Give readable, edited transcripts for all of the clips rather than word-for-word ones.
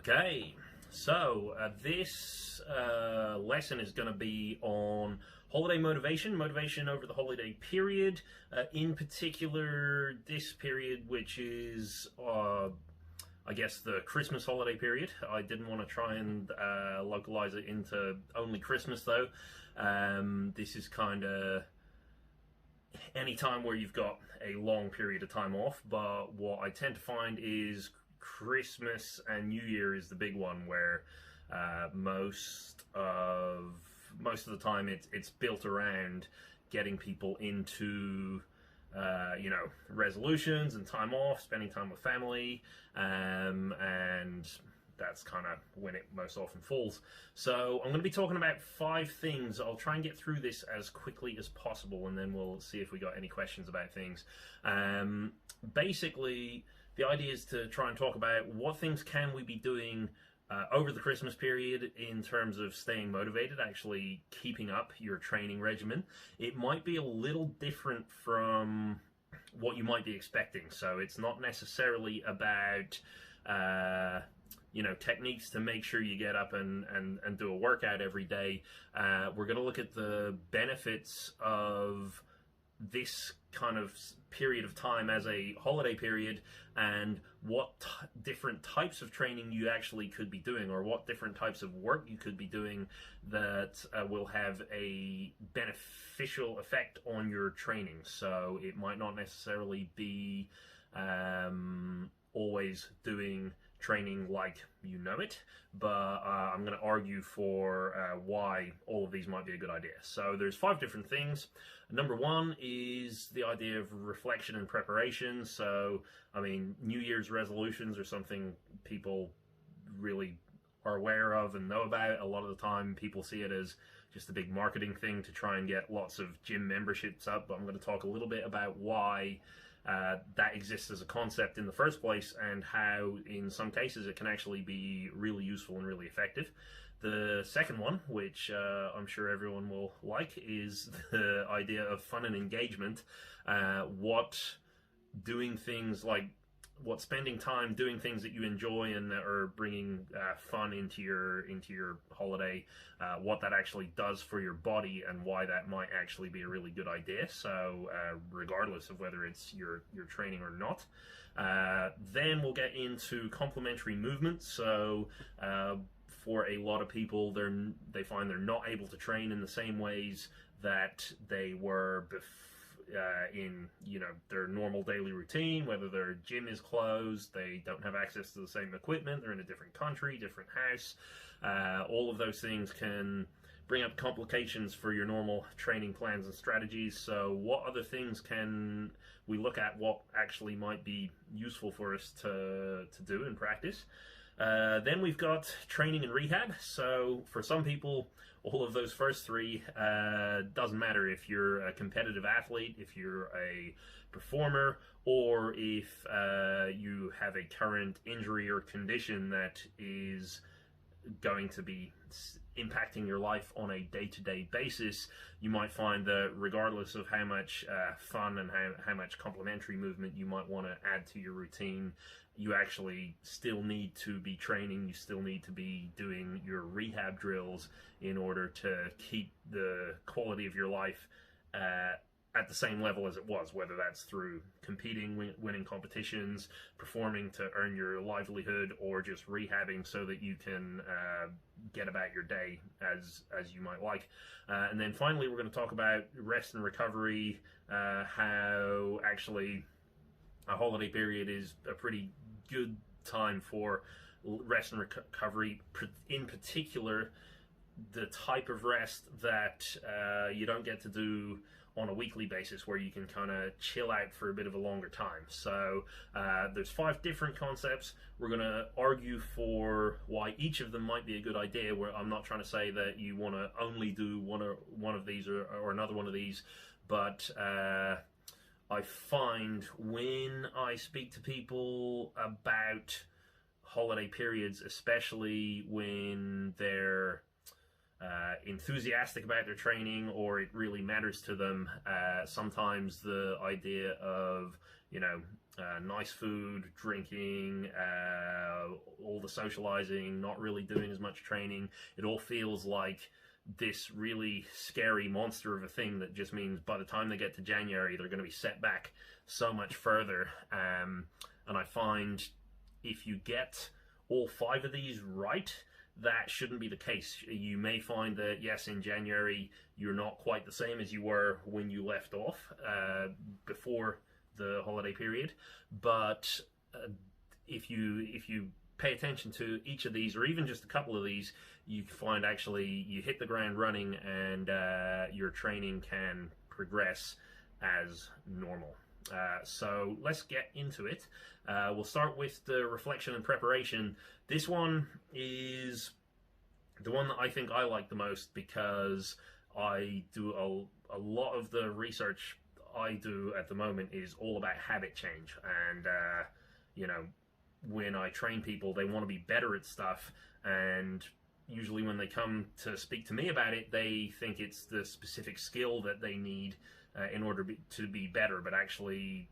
Okay, so this lesson is going to be on holiday motivation over the holiday period. In particular, this period, which is, I guess, the Christmas holiday period. I didn't want to try and localize it into only Christmas, though. This is kind of any time where you've got a long period of time off, but what I tend to find is Christmas and New Year is the big one where most of the time it's built around getting people into resolutions and time off, spending time with family, and that's kind of when it most often falls. So I'm going to be talking about 5 things. I'll try and get through this as quickly as possible, and then we'll see if we got any questions about things. Basically, the idea is to try and talk about what things can we be doing over the Christmas period in terms of staying motivated, actually keeping up your training regimen. It might be a little different from what you might be expecting. So it's not necessarily about techniques to make sure you get up and do a workout every day. We're going to look at the benefits of this kind of period of time as a holiday period, and what different types of training you actually could be doing, or what different types of work you could be doing that will have a beneficial effect on your training. So it might not necessarily be always doing training like you know it, but I'm going to argue for why all of these might be a good idea. So there's 5 different things. Number 1 is the idea of reflection and preparation. So, I mean, New Year's resolutions are something people really are aware of and know about. A lot of the time people see it as just a big marketing thing to try and get lots of gym memberships up, but I'm going to talk a little bit about why that exists as a concept in the first place, and how in some cases it can actually be really useful and really effective. The second one, which I'm sure everyone will like, is the idea of fun and engagement. What spending time doing things that you enjoy and that are bringing fun into your holiday, what that actually does for your body, and why that might actually be a really good idea. So regardless of whether it's your training or not. Then we'll get into complementary movement. So for a lot of people, they find they're not able to train in the same ways that they were in their normal daily routine, whether their gym is closed, they don't have access to the same equipment, they're in a different country, different house. All of those things can bring up complications for your normal training plans and strategies. So what other things can we look at what actually might be useful for us to do and practice? Then we've got training and rehab. So for some people, all of those first 3 doesn't matter if you're a competitive athlete, if you're a performer, or if you have a current injury or condition that is going to be impacting your life on a day-to-day basis. You might find that regardless of how much fun and how much complementary movement you might want to add to your routine, you actually still need to be training, you still need to be doing your rehab drills in order to keep the quality of your life at the same level as it was, whether that's through competing, winning competitions, performing to earn your livelihood, or just rehabbing so that you can get about your day as you might like. And then finally, we're going to talk about rest and recovery, how actually a holiday period is a pretty good time for rest and recovery, in particular the type of rest that you don't get to do on a weekly basis, where you can kind of chill out for a bit of a longer time. So there's 5 different concepts. We're going to argue for why each of them might be a good idea, where I'm not trying to say that you want to only do one of these or another one of these, but I find when I speak to people about holiday periods, especially when they're enthusiastic about their training or it really matters to them. Sometimes the idea of, nice food, drinking, all the socializing, not really doing as much training. It all feels like this really scary monster of a thing that just means by the time they get to January, they're going to be set back so much further. And I find if you get all 5 of these right, that shouldn't be the case. You may find that, yes, in January, you're not quite the same as you were when you left off before the holiday period, but if you pay attention to each of these, or even just a couple of these, you find actually you hit the ground running, and your training can progress as normal. So let's get into it. We'll start with the reflection and preparation. This one is the one that I think I like the most, because I do a lot of the research I do at the moment is all about habit change. And you know, when I train people, they want to be better at stuff, and usually when they come to speak to me about it, they think it's the specific skill that they need in order to be better. But actually,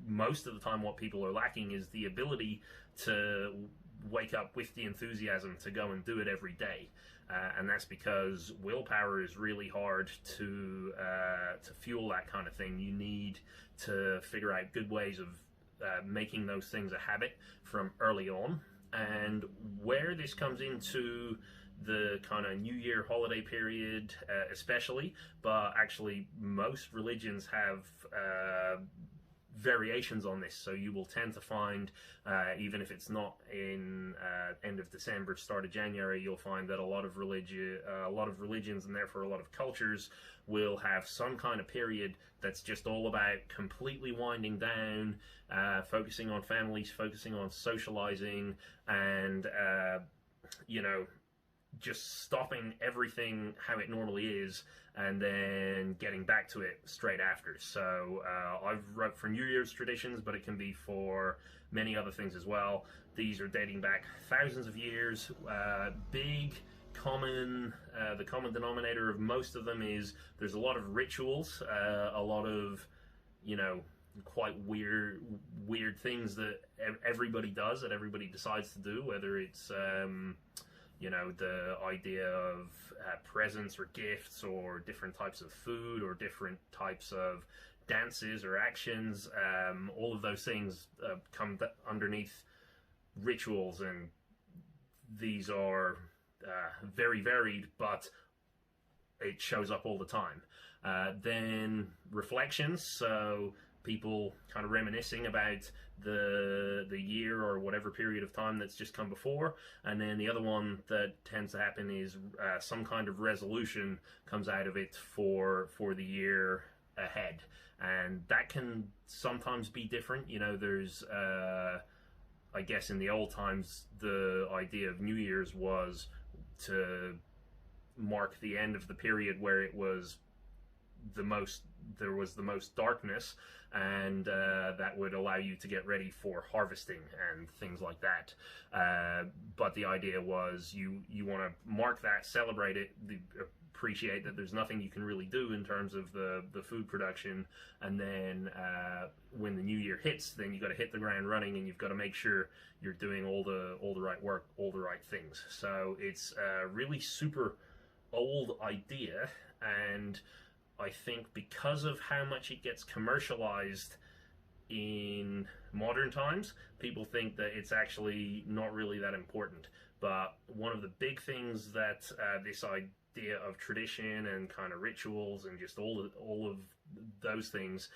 most of the time what people are lacking is the ability to wake up with the enthusiasm to go and do it every day. And that's because willpower is really hard to fuel that kind of thing. You need to figure out good ways of making those things a habit from early on. And where this comes into the kind of New Year holiday period especially, but actually most religions have variations on this. So you will tend to find, even if it's not in end of December, start of January, you'll find that a lot of religions, and therefore a lot of cultures, will have some kind of period that's just all about completely winding down, focusing on families, focusing on socializing, and you know, just stopping everything how it normally is, and then getting back to it straight after. So I've wrote for New Year's traditions, but it can be for many other things as well. These are dating back thousands of years. The common denominator of most of them is there's a lot of rituals, a lot of, you know, quite weird things that everybody does, that everybody decides to do, whether it's you know, the idea of presents or gifts, or different types of food, or different types of dances or actions. All of those things come underneath rituals, and these are very varied, but it shows up all the time. Then reflections, so people kind of reminiscing about the year or whatever period of time that's just come before. And then the other one that tends to happen is some kind of resolution comes out of it for the year ahead, and that can sometimes be different. You know, there's I guess in the old times the idea of New Year's was to mark the end of the period where it was there was the most darkness, and that would allow you to get ready for harvesting and things like that. But the idea was you want to mark that, celebrate it, appreciate that there's nothing you can really do in terms of the food production, and then when the new year hits, then you got to hit the ground running, and you've got to make sure you're doing all the right work, all the right things. So it's a really super old idea, and I think because of how much it gets commercialized in modern times, people think that it's actually not really that important. But one of the big things that this idea of tradition and kind of rituals and just all of those things,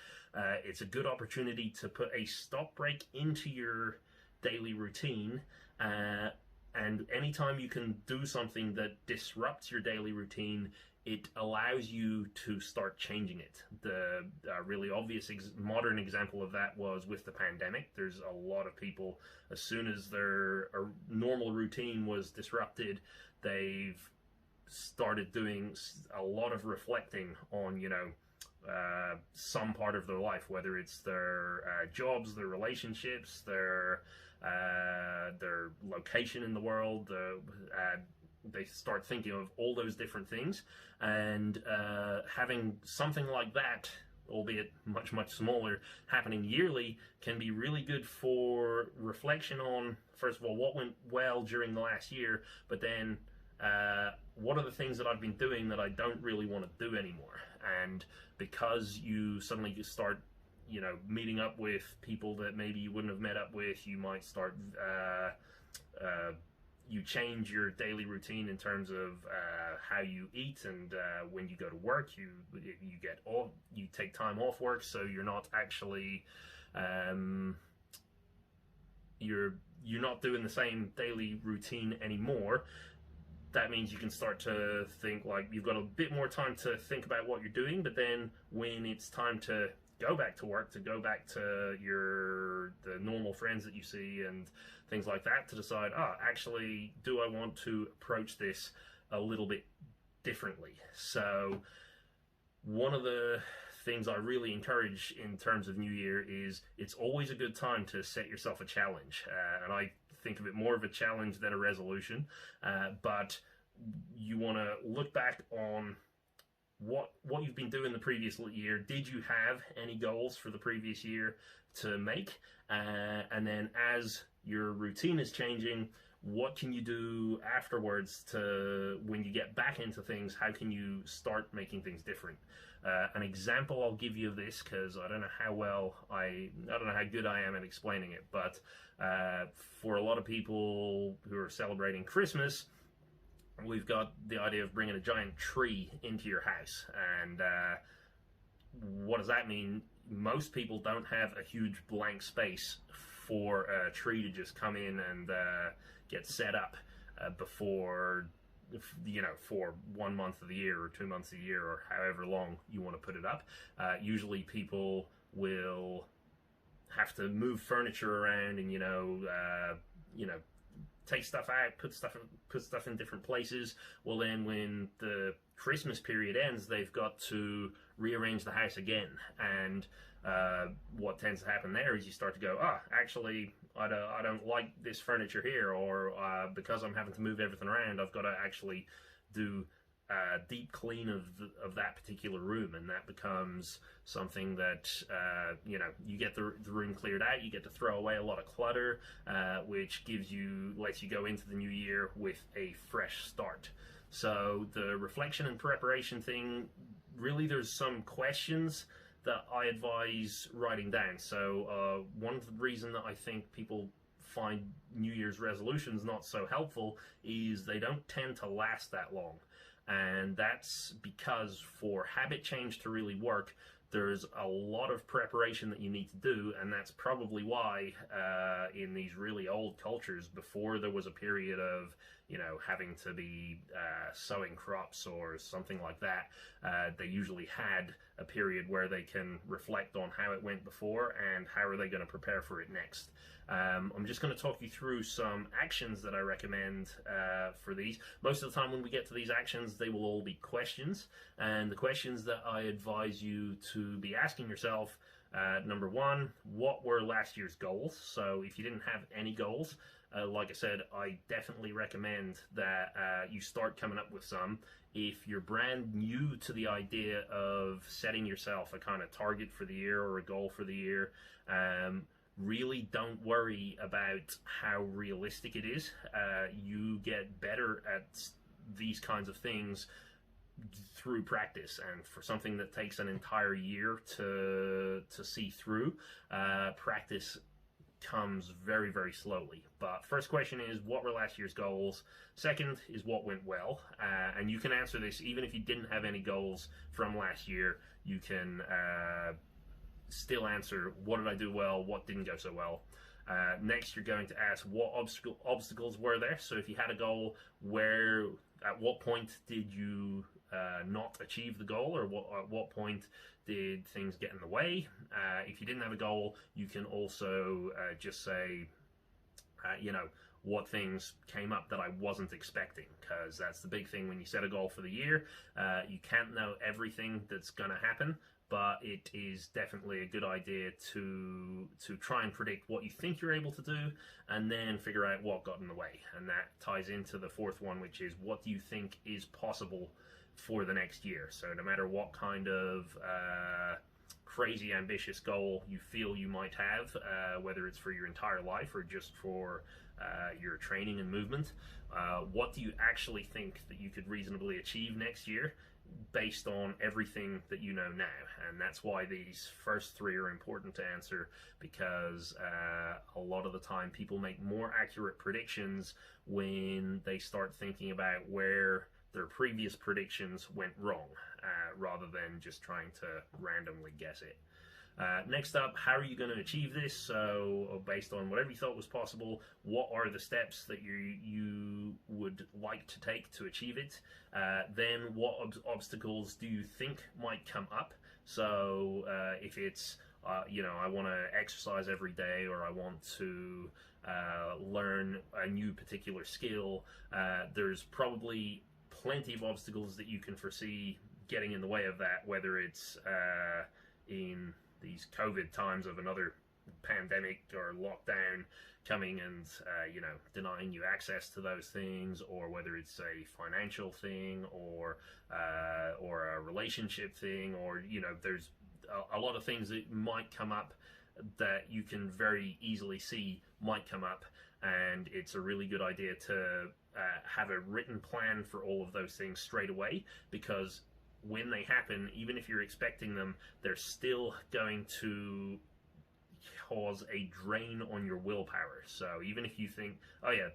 it's a good opportunity to put a stop break into your daily routine. And anytime you can do something that disrupts your daily routine, it allows you to start changing it. The really obvious modern example of that was with the pandemic. There's a lot of people, as soon as their normal routine was disrupted, they've started doing a lot of reflecting on, you know, some part of their life, whether it's their jobs, their relationships, their location in the world. They start thinking of all those different things, and having something like that albeit much, much smaller, happening yearly, can be really good for reflection on, first of all, what went well during the last year, but then what are the things that I've been doing that I don't really want to do anymore? And because you suddenly start, meeting up with people that maybe you wouldn't have met up with, you might start, you change your daily routine in terms of how you eat, and when you go to work, you take time off work, so you're not actually you're not doing the same daily routine anymore. That means you can start to think like you've got a bit more time to think about what you're doing, but then when it's time to go back to work, to go back to the normal friends that you see and things like that, to decide, actually, do I want to approach this a little bit differently? So one of the things I really encourage in terms of New Year is it's always a good time to set yourself a challenge, and I think of it more of a challenge than a resolution, but you want to look back on what you've been doing the previous year. Did you have any goals for the previous year to make? And then as your routine is changing, what can you do afterwards to, when you get back into things, how can you start making things different? An example I'll give you of this, because I don't know how good I am at explaining it, but for a lot of people who are celebrating Christmas, we've got the idea of bringing a giant tree into your house. And what does that mean? Most people don't have a huge blank space for a tree to just come in and get set up before, for 1 month of the year or 2 months of the year, or however long you want to put it up. Usually people will have to move furniture around and, take stuff out, put stuff in different places. Well, then when the Christmas period ends, they've got to rearrange the house again. And what tends to happen there is you start to go, actually, I don't like this furniture here, or because I'm having to move everything around, I've got to actually do a deep clean of that particular room, and that becomes something that you get the room cleared out. You get to throw away a lot of clutter, which lets you go into the new year with a fresh start. So the reflection and preparation thing, really, there's some questions that I advise writing down. So one of the reasons that I think people find New Year's resolutions not so helpful is they don't tend to last that long. And that's because for habit change to really work, there's a lot of preparation that you need to do, and that's probably why in these really old cultures, before there was a period of having to be sowing crops or something like that, they usually had a period where they can reflect on how it went before and how are they going to prepare for it next. I'm just going to talk you through some actions that I recommend for these. Most of the time when we get to these actions, they will all be questions, and the questions that I advise you to be asking yourself, number one, what were last year's goals? So if you didn't have any goals, like I said, I definitely recommend that you start coming up with some. If you're brand new to the idea of setting yourself a kind of target for the year or a goal for the year, really don't worry about how realistic it is. You get better at these kinds of things through practice, and for something that takes an entire year to see through, practice comes very, very slowly. But first question is, what were last year's goals? Second is, what went well? And you can answer this even if you didn't have any goals from last year. You can still answer, what did I do well, what didn't go so well. Next, you're going to ask, what obstacles were there? So if you had a goal, at what point did you not achieve the goal, or at what point did things get in the way? If you didn't have a goal, you can also just say, what things came up that I wasn't expecting, because that's the big thing when you set a goal for the year. You can't know everything that's going to happen, but it is definitely a good idea to try and predict what you think you're able to do, and then figure out what got in the way. And that ties into the fourth one, which is, what do you think is possible for the next year? So no matter what kind of crazy ambitious goal you feel you might have, whether it's for your entire life or just for your training and movement. What do you actually think that you could reasonably achieve next year based on everything that you know now? And that's why these first three are important to answer, because a lot of the time people make more accurate predictions when they start thinking about where their previous predictions went wrong, rather than just trying to randomly guess it. Next up, how are you going to achieve this? So based on whatever you thought was possible, what are the steps that you would like to take to achieve it? Then what obstacles do you think might come up? So if it's, I want to exercise every day, or I want to learn a new particular skill, there's probably plenty of obstacles that you can foresee getting in the way of that, whether it's in these COVID times of another pandemic or lockdown coming and denying you access to those things, or whether it's a financial thing or a relationship thing, or there's a lot of things that might come up that you can very easily see might come up, and it's a really good idea to have a written plan for all of those things straight away, because when they happen, even if you're expecting them, they're still going to cause a drain on your willpower. So even if you think, oh yeah,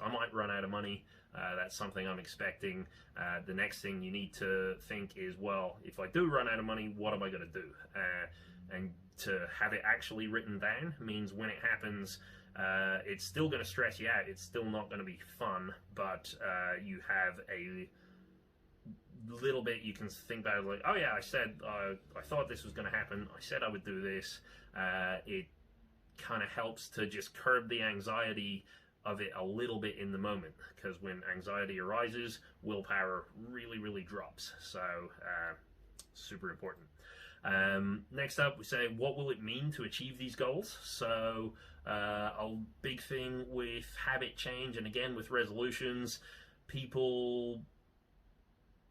I might run out of money, that's something I'm expecting, the next thing you need to think is, well, if I do run out of money, what am I going to do? And to have it actually written down means when it happens, it's still going to stress you out, it's still not going to be fun, but you have a little bit you can think about it, like, oh yeah, I said I thought this was going to happen, I said I would do this. It kind of helps to just curb the anxiety of it a little bit in the moment, because when anxiety arises, willpower really drops. So super important. Next up, we say, what will it mean to achieve these goals? So a big thing with habit change, and again with resolutions, people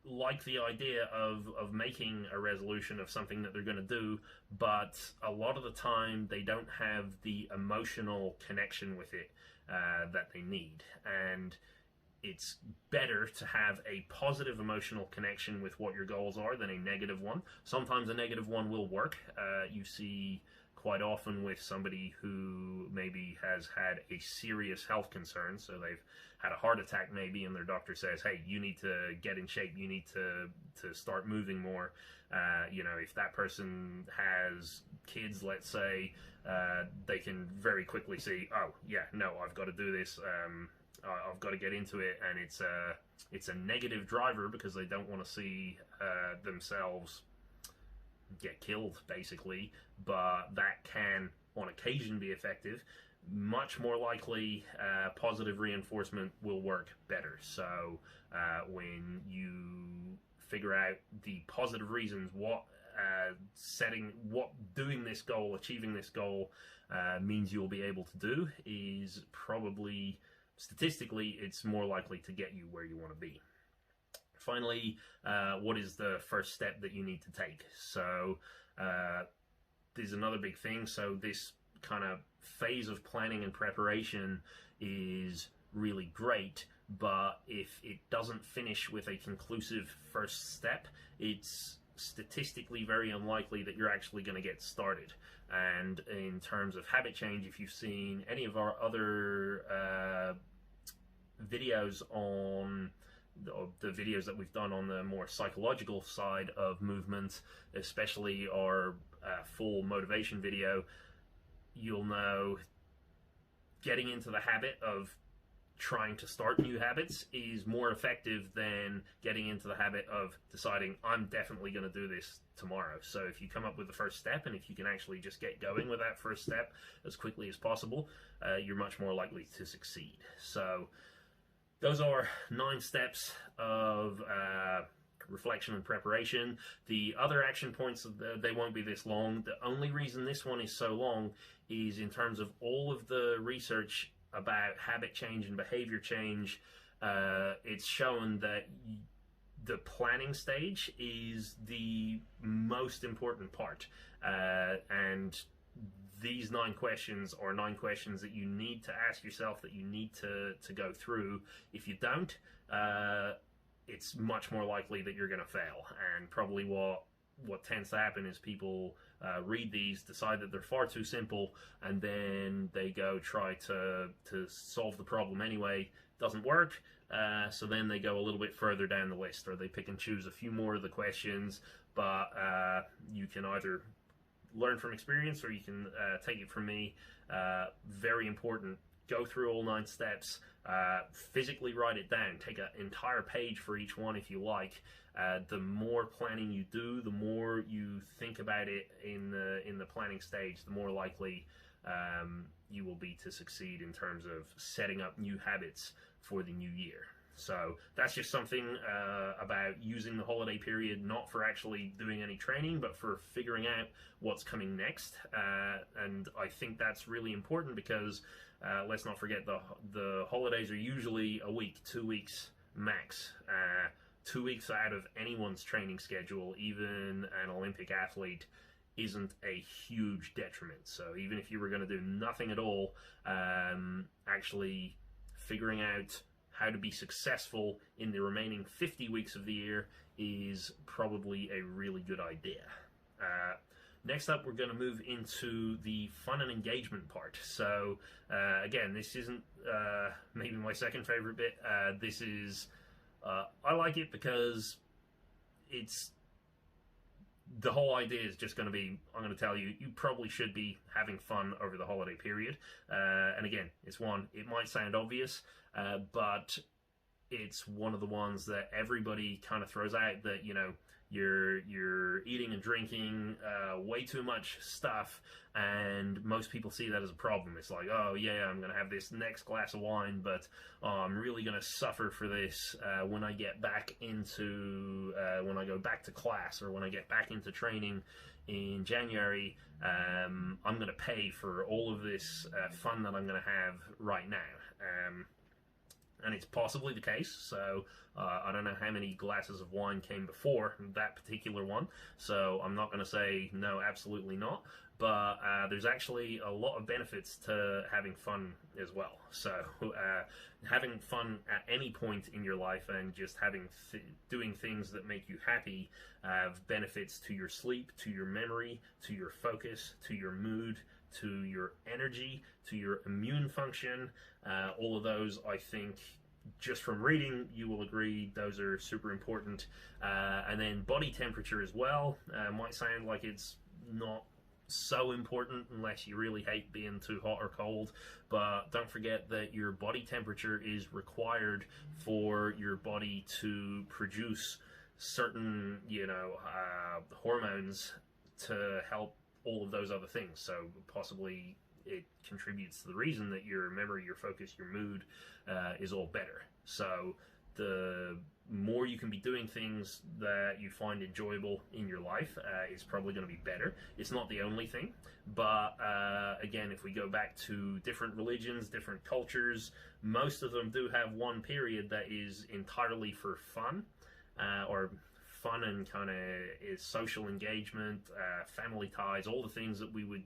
like the idea of making a resolution of something that they're going to do, but a lot of the time they don't have the emotional connection with it that they need. And it's better to have a positive emotional connection with what your goals are than a negative one. Sometimes a negative one will work. You see quite often with somebody who maybe has had a serious health concern, so they've had a heart attack maybe, and their doctor says, hey, you need to get in shape, you need to start moving more. If that person has kids, let's say, they can very quickly see, oh yeah, no, I've got to do this, I've got to get into it, and it's a negative driver because they don't want to see themselves get killed, basically, but that can on occasion be effective. Much more likely, positive reinforcement will work better. So when you figure out the positive reasons what doing this goal, achieving this goal means you'll be able to do, is probably statistically it's more likely to get you where you want to be. Finally, what is the first step that you need to take? So there's another big thing. So this kind of phase of planning and preparation is really great, but if it doesn't finish with a conclusive first step, it's statistically very unlikely that you're actually going to get started. And in terms of habit change, if you've seen any of our other videos on the videos that we've done on the more psychological side of movement, especially our full motivation video, you'll know getting into the habit of trying to start new habits is more effective than getting into the habit of deciding, I'm definitely going to do this tomorrow. So if you come up with the first step, and if you can actually just get going with that first step as quickly as possible, you're much more likely to succeed. So those are 9 steps of reflection and preparation. The other action points, they won't be this long. The only reason this one is so long is in terms of all of the research about habit change and behavior change, it's shown that the planning stage is the most important part, and these 9 questions are 9 questions that you need to ask yourself, that you need to go through. If you don't, it's much more likely that you're going to fail. And probably what tends to happen is people read these, decide that they're far too simple, and then they go try to solve the problem anyway. Doesn't work. So then they go a little bit further down the list, or they pick and choose a few more of the questions. But you can either learn from experience, or you can take it from me. Very important. Go through all 9 steps. Physically write it down. Take an entire page for each one if you like. The more planning you do, the more you think about it in the planning stage, the more likely you will be to succeed in terms of setting up new habits for the new year. So that's just something about using the holiday period, not for actually doing any training, but for figuring out what's coming next. And I think that's really important because let's not forget the holidays are usually a week, 2 weeks max. 2 weeks out of anyone's training schedule, even an Olympic athlete, isn't a huge detriment. So even if you were going to do nothing at all, actually figuring out how to be successful in the remaining 50 weeks of the year is probably a really good idea. Next up, we're going to move into the fun and engagement part. So again, this isn't maybe my second favorite bit. This is I like it because it's the whole idea is just going to be, I'm going to tell you, you probably should be having fun over the holiday period. And again, it's one, it might sound obvious, but it's one of the ones that everybody kind of throws out, that, you know, you're eating and drinking way too much stuff, and most people see that as a problem. It's like, oh yeah, I'm gonna have this next glass of wine, but I'm really gonna suffer for this when I get back into when I go back to class, or when I get back into training in January. I'm gonna pay for all of this fun that I'm gonna have right now. And it's possibly the case. So I don't know how many glasses of wine came before that particular one, so I'm not going to say no, absolutely not. But there's actually a lot of benefits to having fun as well. So having fun at any point in your life, and just doing things that make you happy, have benefits to your sleep, to your memory, to your focus, to your mood, to your energy, to your immune function. All of those, I think, just from reading, you will agree those are super important. And then body temperature as well. Might sound like it's not so important unless you really hate being too hot or cold, but don't forget that your body temperature is required for your body to produce certain, hormones to help all of those other things. So possibly it contributes to the reason that your memory, your focus, your mood is all better. So the more you can be doing things that you find enjoyable in your life is probably going to be better. It's not the only thing, but again, if we go back to different religions, different cultures, most of them do have one period that is entirely for fun, or fun and kind of is social engagement, family ties, all the things that we would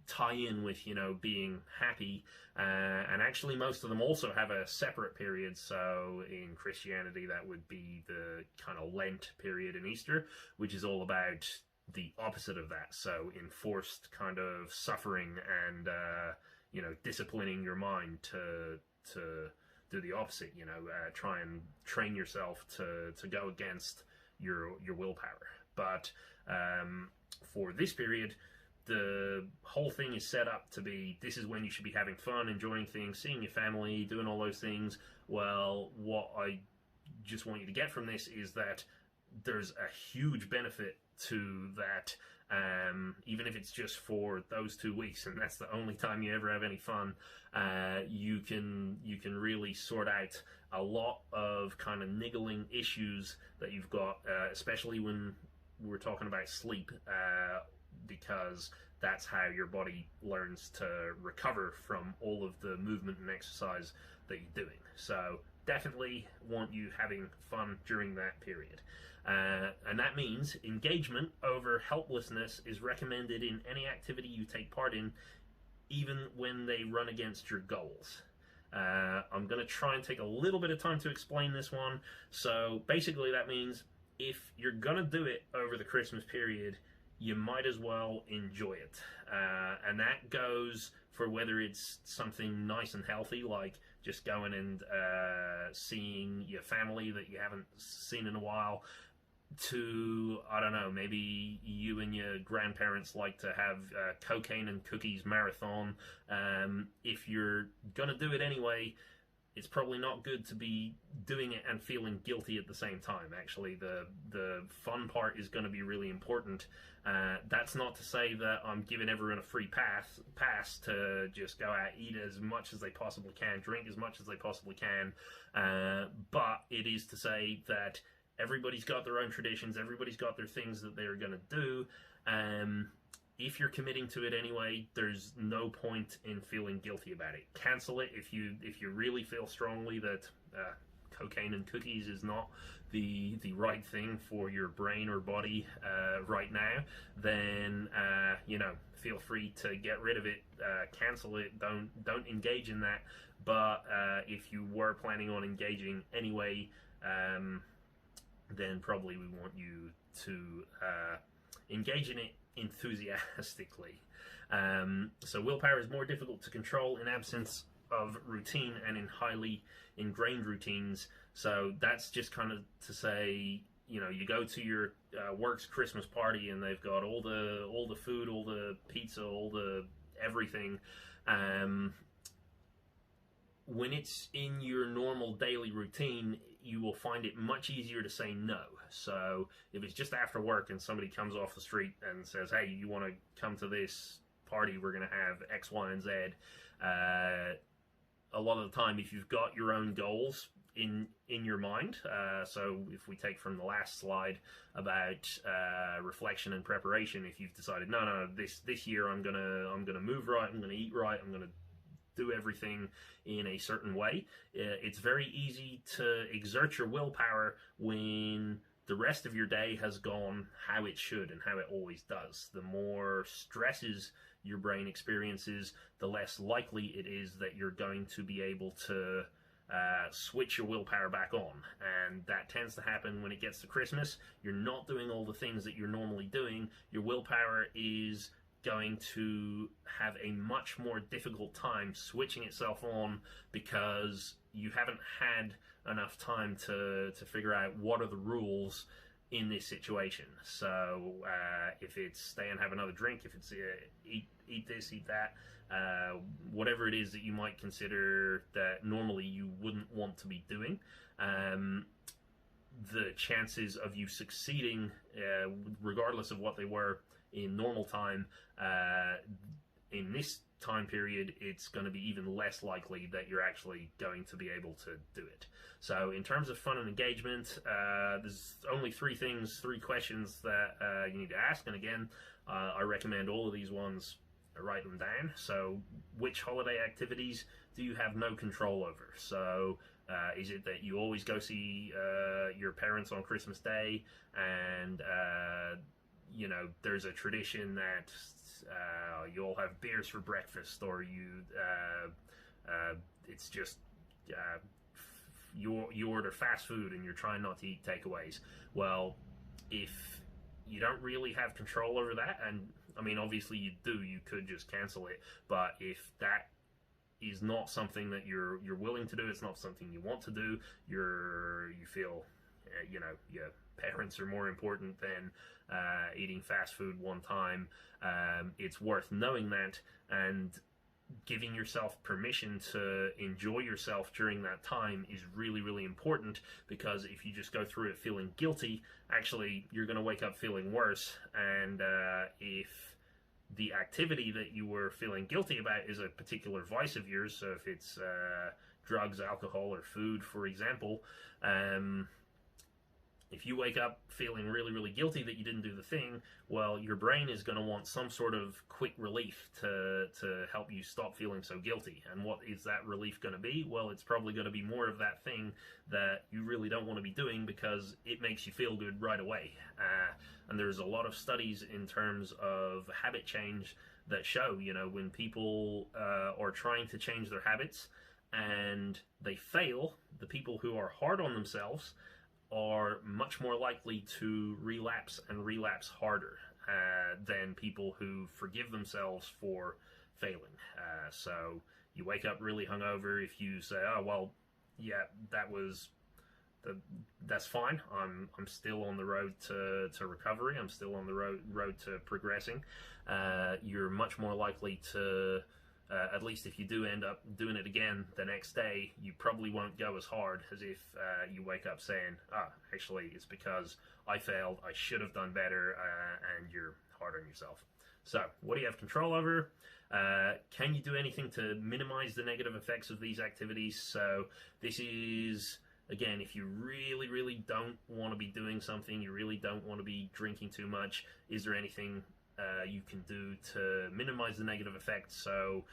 tie in with, being happy. And actually most of them also have a separate period. So in Christianity, that would be the kind of Lent period in Easter, which is all about the opposite of that. So enforced kind of suffering and, disciplining your mind to do the opposite, try and train yourself to go against your willpower. But for this period, the whole thing is set up to be, this is when you should be having fun, enjoying things, seeing your family, doing all those things. Well, what I just want you to get from this is that there's a huge benefit to that, even if it's just for those 2 weeks, and that's the only time you ever have any fun. You can really sort out a lot of kind of niggling issues that you've got, especially when we're talking about sleep, because that's how your body learns to recover from all of the movement and exercise that you're doing. So definitely want you having fun during that period. And that means engagement over helplessness is recommended in any activity you take part in, even when they run against your goals. I'm going to try and take a little bit of time to explain this one. So basically that means if you're going to do it over the Christmas period, you might as well enjoy it. And that goes for whether it's something nice and healthy, like just going and seeing your family that you haven't seen in a while, to, I don't know, maybe you and your grandparents like to have cocaine and cookies marathon. If you're going to do it anyway, it's probably not good to be doing it and feeling guilty at the same time. Actually, the fun part is going to be really important. That's not to say that I'm giving everyone a free pass to just go out, eat as much as they possibly can, drink as much as they possibly can. But it is to say that everybody's got their own traditions, everybody's got their things that they're going to do. If you're committing to it anyway, there's no point in feeling guilty about it. Cancel it if you really feel strongly that cocaine and cookies is not the right thing for your brain or body right now. Then feel free to get rid of it, cancel it. Don't engage in that. But if you were planning on engaging anyway, then probably we want you to engage in it enthusiastically. So willpower is more difficult to control in absence of routine and in highly ingrained routines. So that's just kind of to say, you go to your work's Christmas party and they've got all the food, all the pizza, all the everything. When it's in your normal daily routine, you will find it much easier to say no. So if it's just after work and somebody comes off the street and says, hey, you want to come to this party, we're going to have X, Y, and Z. A lot of the time, if you've got your own goals in your mind, so if we take from the last slide about reflection and preparation, if you've decided, no, this year I'm gonna move right, I'm gonna eat right, I'm gonna do everything in a certain way. It's very easy to exert your willpower when the rest of your day has gone how it should and how it always does. The more stresses your brain experiences, the less likely it is that you're going to be able to switch your willpower back on. And that tends to happen when it gets to Christmas. You're not doing all the things that you're normally doing. Your willpower is going to have a much more difficult time switching itself on because you haven't had enough time to figure out what are the rules in this situation. So if it's stay and have another drink, if it's eat this, eat that, whatever it is that you might consider that normally you wouldn't want to be doing, the chances of you succeeding, regardless of what they were in normal time, in this time period, it's going to be even less likely that you're actually going to be able to do it. So in terms of fun and engagement, there's only three questions that you need to ask. And again, I recommend all of these ones, write them down. So which holiday activities do you have no control over? So is it that you always go see your parents on Christmas Day, and there's a tradition that you all have beers for breakfast, or it's just you order fast food and you're trying not to eat takeaways? Well, if you don't really have control over that, and I mean obviously you do, you could just cancel it, but if that is not something that you're willing to do, it's not something you want to do, you feel your parents are more important than eating fast food one time, it's worth knowing that and giving yourself permission to enjoy yourself during that time is really, really important, because if you just go through it feeling guilty, actually you're going to wake up feeling worse. And if the activity that you were feeling guilty about is a particular vice of yours, so if it's drugs, alcohol, or food, for example, If you wake up feeling really, really guilty that you didn't do the thing, well, your brain is going to want some sort of quick relief to help you stop feeling so guilty. And what is that relief going to be? Well, it's probably going to be more of that thing that you really don't want to be doing because it makes you feel good right away. And there's a lot of studies in terms of habit change that show, you know, when people are trying to change their habits and they fail, the people who are hard on themselves are much more likely to relapse and relapse harder than people who forgive themselves for failing. So you wake up really hungover. If you say, "Oh well, yeah, that's fine. I'm still on the road to recovery. I'm still on the road to progressing," you're much more likely to. At least if you do end up doing it again the next day, you probably won't go as hard as if you wake up saying, actually, it's because I failed, I should have done better, and you're hard on yourself. So, what do you have control over? Can you do anything to minimize the negative effects of these activities? So, this is, again, if you really, really don't want to be doing something, you really don't want to be drinking too much, is there anything you can do to minimize the negative effects? So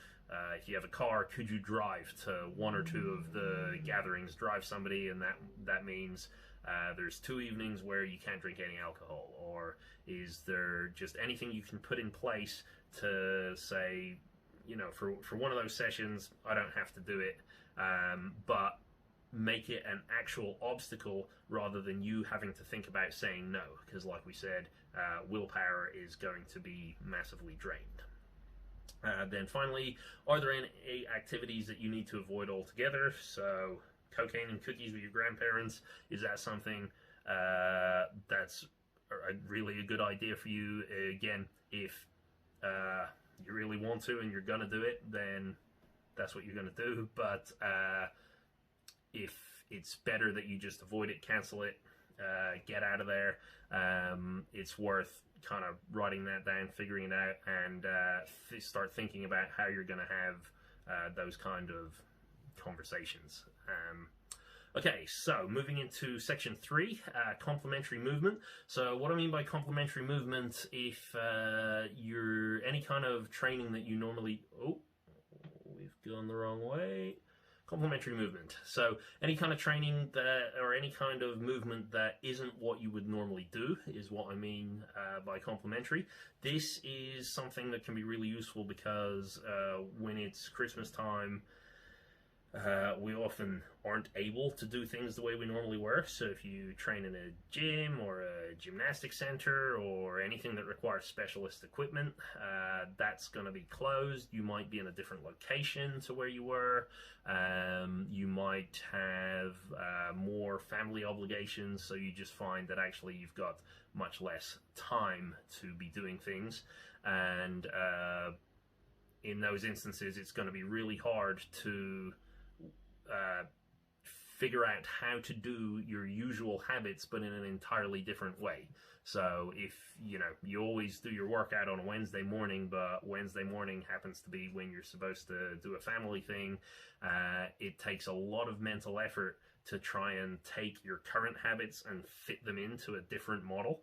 if you have a car, could you drive to one or two of the gatherings, drive somebody, and that means there's 2 evenings where you can't drink any alcohol? Or is there just anything you can put in place to say, you know, for one of those sessions, I don't have to do it, but make it an actual obstacle rather than you having to think about saying no, because like we said, willpower is going to be massively drained. Then finally, are there any activities that you need to avoid altogether? So cocaine and cookies with your grandparents, is that something that's really a good idea for you? Again, if you really want to and you're going to do it, then that's what you're going to do. But if it's better that you just avoid it, cancel it, get out of there, it's worth kind of writing that down, figuring it out, and start thinking about how you're going to have those kind of conversations. Okay, so moving into section 3, complementary movement. So what I mean by complementary movement, if you're any kind of training that you normally... Oh, we've gone the wrong way. Complementary movement. So any kind of training that, or any kind of movement that isn't what you would normally do is what I mean by complementary. This is something that can be really useful because when it's Christmas time, we often aren't able to do things the way we normally were. So if you train in a gym or a gymnastic center or anything that requires specialist equipment, that's going to be closed. You might be in a different location to where you were. You might have more family obligations, so you just find that actually you've got much less time to be doing things. And in those instances, it's going to be really hard to figure out how to do your usual habits but in an entirely different way. So if you always do your workout on a Wednesday morning, but Wednesday morning happens to be when you're supposed to do a family thing, it takes a lot of mental effort to try and take your current habits and fit them into a different model.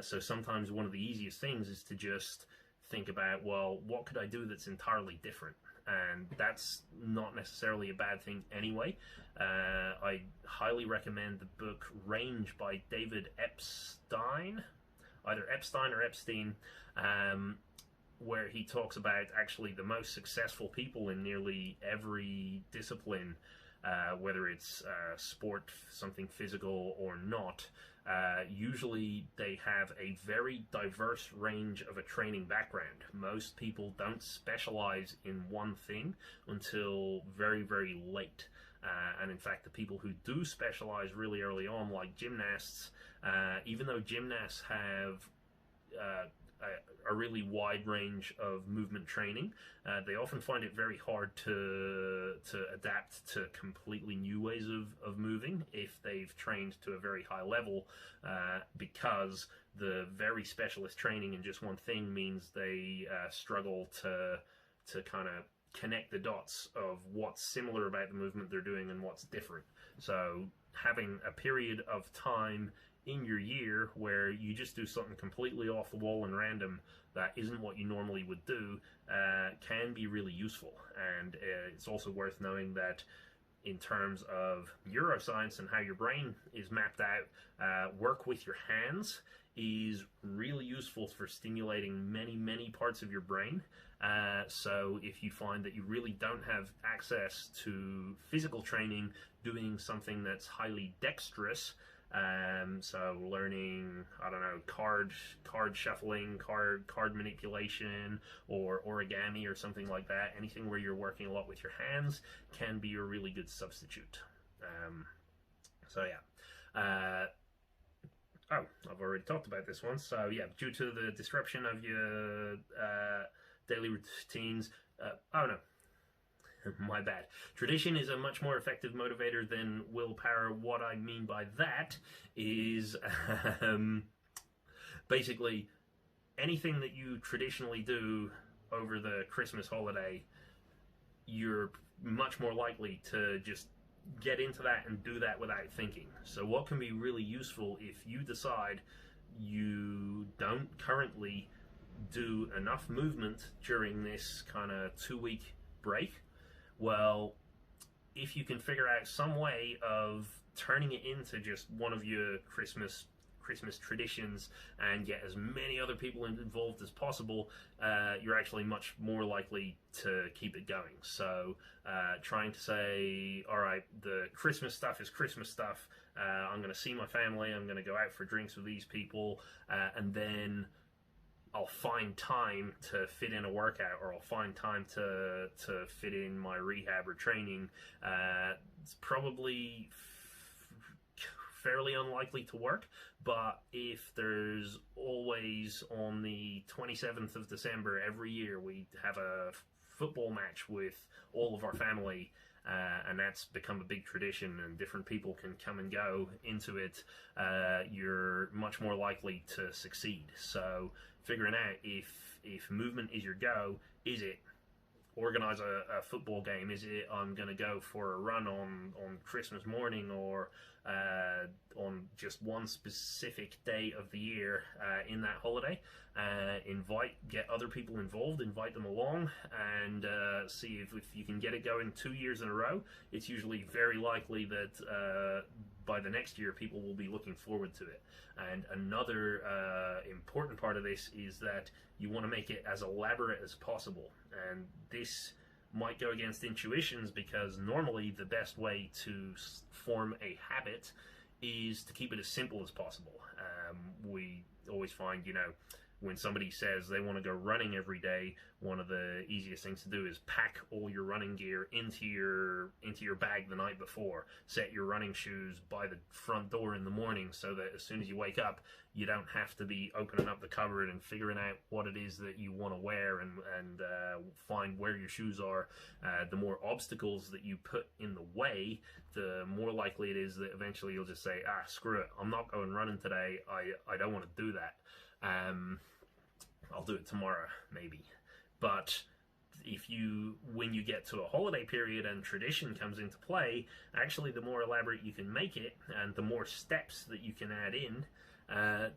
So sometimes one of the easiest things is to just think about, well, what could I do that's entirely different? And that's not necessarily a bad thing anyway. I highly recommend the book Range by David Epstein, either Epstein or Epstein, where he talks about actually the most successful people in nearly every discipline, whether it's sport, something physical or not. Usually they have a very diverse range of a training background. Most people don't specialize in one thing until very, very late. And in fact, the people who do specialize really early on, like gymnasts, even though gymnasts have a really wide range of movement training, they often find it very hard to adapt to completely new ways of moving if they've trained to a very high level, because the very specialist training in just one thing means they struggle to kind of connect the dots of what's similar about the movement they're doing and what's different. So having a period of time in your year where you just do something completely off the wall and random that isn't what you normally would do can be really useful. And it's also worth knowing that in terms of neuroscience and how your brain is mapped out, work with your hands is really useful for stimulating many parts of your brain. So if you find that you really don't have access to physical training, doing something that's highly dexterous, so learning, I don't know, card shuffling, card manipulation, or origami or something like that, anything where you're working a lot with your hands can be a really good substitute. So yeah. Oh, I've already talked about this one. So yeah, due to the disruption of your daily routines, oh no, my bad. Tradition is a much more effective motivator than willpower. What I mean by that is basically anything that you traditionally do over the Christmas holiday, you're much more likely to just get into that and do that without thinking. So what can be really useful if you decide you don't currently do enough movement during this kind of 2-week break, well, if you can figure out some way of turning it into just one of your Christmas traditions and get as many other people involved as possible, you're actually much more likely to keep it going. So trying to say, all right, the Christmas stuff is Christmas stuff, I'm going to see my family, I'm going to go out for drinks with these people, and then I'll find time to fit in a workout, or I'll find time to fit in my rehab or training. It's probably fairly unlikely to work, but if there's always on the 27th of December every year we have a football match with all of our family, and that's become a big tradition and different people can come and go into it, you're much more likely to succeed. So figuring out if movement is your go, is it organize a football game, is it I'm going to go for a run on Christmas morning, or on just one specific day of the year in that holiday, get other people involved, invite them along, and see if you can get it going 2 years in a row. It's usually very likely that by the next year people will be looking forward to it. And another important part of this is that you want to make it as elaborate as possible, and this might go against intuitions because normally the best way to form a habit is to keep it as simple as possible. We always find, when somebody says they want to go running every day, one of the easiest things to do is pack all your running gear into your bag the night before. Set your running shoes by the front door in the morning so that as soon as you wake up, you don't have to be opening up the cupboard and figuring out what it is that you want to wear and find where your shoes are. The more obstacles that you put in the way, the more likely it is that eventually you'll just say, screw it, I'm not going running today, I don't want to do that. I'll do it tomorrow, maybe. But when you get to a holiday period and tradition comes into play, actually the more elaborate you can make it and the more steps that you can add in,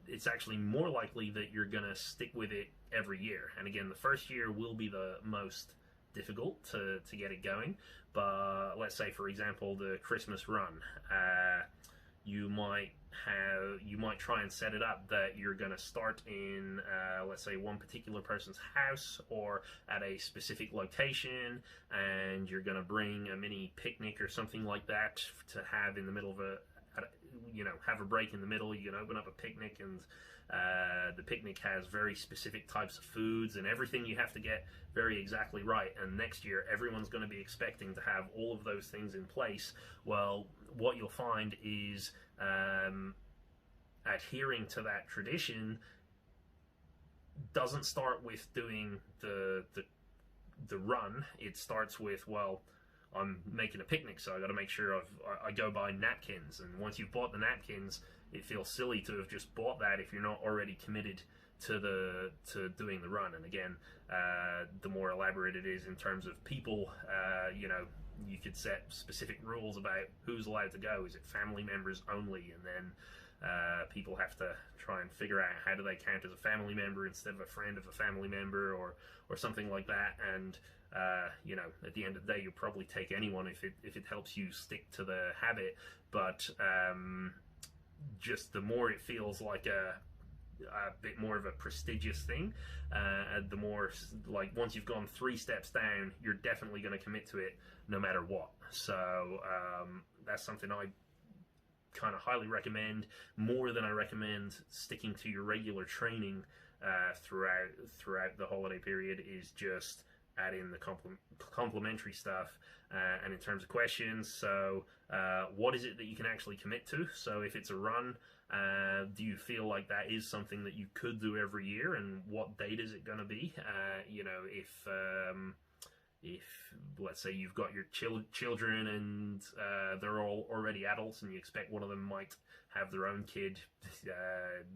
it's actually more likely that you're going to stick with it every year. And again, the first year will be the most difficult to get it going. But let's say, for example, the Christmas run, you might try and set it up that you're going to start in, let's say, one particular person's house or at a specific location, and you're going to bring a mini picnic or something like that to have in the middle of have a break in the middle. You can open up a picnic, and the picnic has very specific types of foods and everything you have to get very exactly right. And next year, everyone's going to be expecting to have all of those things in place. Well, what you'll find is adhering to that tradition doesn't start with doing the run. It starts with, well, I'm making a picnic, so I got to make sure I go buy napkins. And once you've bought the napkins, it feels silly to have just bought that if you're not already committed to doing the run. And again, the more elaborate it is in terms of people, you could set specific rules about who's allowed to go. Is it family members only? And then People have to try and figure out how do they count as a family member instead of a friend of a family member, or something like that. And you know, at the end of the day, you'll probably take anyone if it helps you stick to the habit. But just the more it feels like a bit more of a prestigious thing, and the more, like, once you've gone 3 steps down, you're definitely going to commit to it no matter what. So that's something I kind of highly recommend, more than I recommend sticking to your regular training throughout the holiday period, is just add in the complementary stuff. And in terms of questions, so what is it that you can actually commit to? So if it's a run, do you feel like that is something that you could do every year, and what date is it going to be? You know, if let's say you've got your children and they're all already adults, and you expect one of them might have their own kid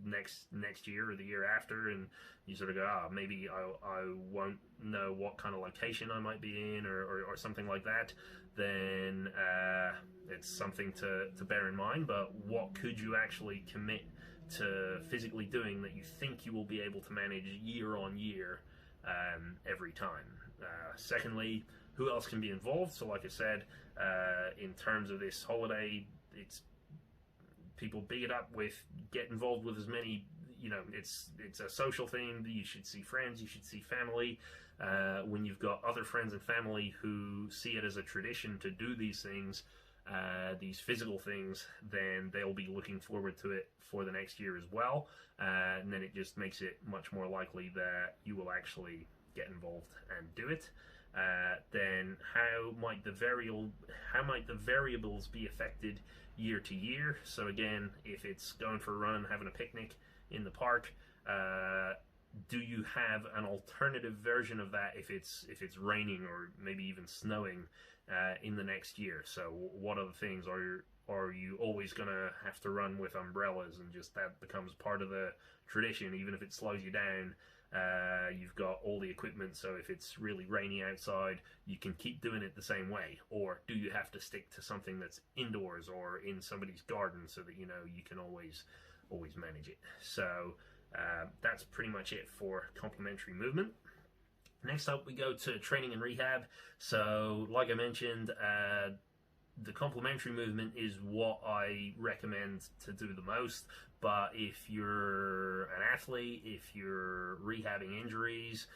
next year or the year after, and you sort of go, maybe I won't know what kind of location I might be in, or something like that, then it's something to bear in mind. But what could you actually commit to physically doing that you think you will be able to manage year on year every time? Secondly, who else can be involved? So like I said, in terms of this holiday, it's people big it up with, get involved with as many, you know, it's a social thing. You should see friends, you should see family. When you've got other friends and family who see it as a tradition to do these things, these physical things, then they'll be looking forward to it for the next year as well. And then it just makes it much more likely that you will actually get involved and do it. Then how might the variables be affected year to year? So again, if it's going for a run and having a picnic in the park, do you have an alternative version of that if it's raining or maybe even snowing in the next year? So what other things are you always gonna have to run with umbrellas, and just that becomes part of the tradition, even if it slows you down? You've got all the equipment, so if it's really rainy outside, you can keep doing it the same way. Or do you have to stick to something that's indoors or in somebody's garden, so that you know you can always manage it? So that's pretty much it for complementary movement. Next up, we go to training and rehab. So like I mentioned, the complementary movement is what I recommend to do the most. But if you're an athlete, if you're rehabbing injuries,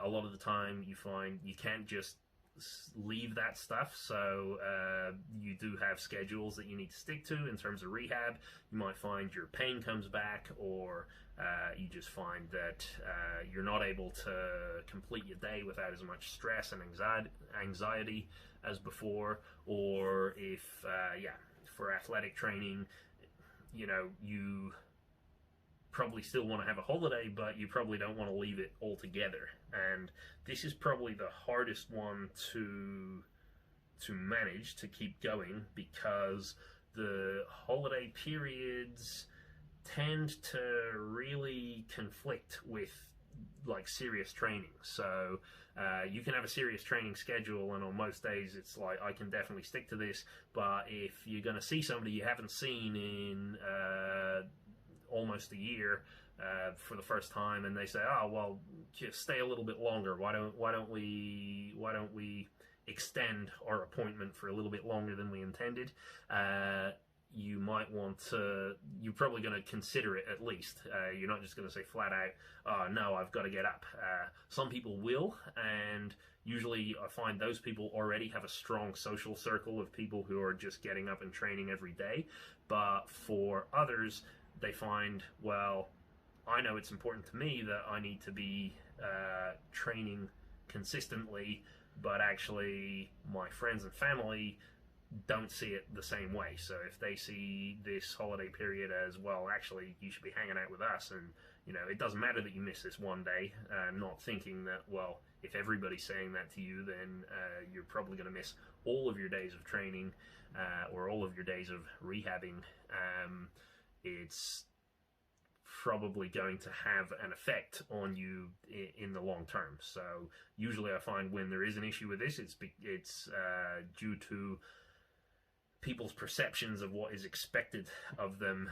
a lot of the time you find you can't just leave that stuff. So you do have schedules that you need to stick to in terms of rehab. You might find your pain comes back, or you just find that you're not able to complete your day without as much stress and anxiety as before. Or if for athletic training, you know, you probably still want to have a holiday, but you probably don't want to leave it altogether. And this is probably the hardest one to manage, to keep going, because the holiday periods tend to really conflict with like serious training. So you can have a serious training schedule, and on most days it's like, I can definitely stick to this. But if you're going to see somebody you haven't seen in almost a year for the first time, and they say, oh well, just stay a little bit longer, why don't we extend our appointment for a little bit longer than we intended, you might want to, you're probably going to consider it at least. You're not just going to say flat out, oh no, I've got to get up. Some people will, and usually I find those people already have a strong social circle of people who are just getting up and training every day. But for others, they find, well, I know it's important to me that I need to be training consistently, but actually my friends and family don't see it the same way. So if they see this holiday period as, well, actually you should be hanging out with us, and you know, it doesn't matter that you miss this one day, not thinking that, well, if everybody's saying that to you, then you're probably going to miss all of your days of training or all of your days of rehabbing. It's probably going to have an effect on you in the long term. So usually I find when there is an issue with this, it's due to people's perceptions of what is expected of them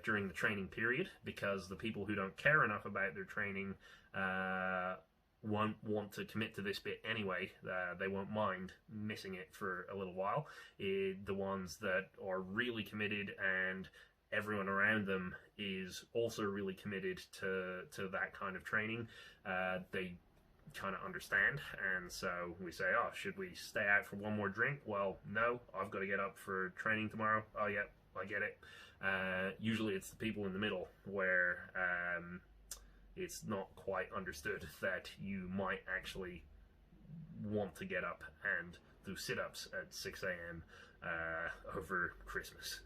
during the training period, because the people who don't care enough about their training won't want to commit to this bit anyway. They won't mind missing it for a little while. The ones that are really committed and everyone around them is also really committed to that kind of training, they kind of understand, and so we say, oh, should we stay out for one more drink? Well, no, I've got to get up for training tomorrow. Oh yeah, I get it. Usually it's the people in the middle where it's not quite understood that you might actually want to get up and do sit-ups at 6 a.m. Over Christmas.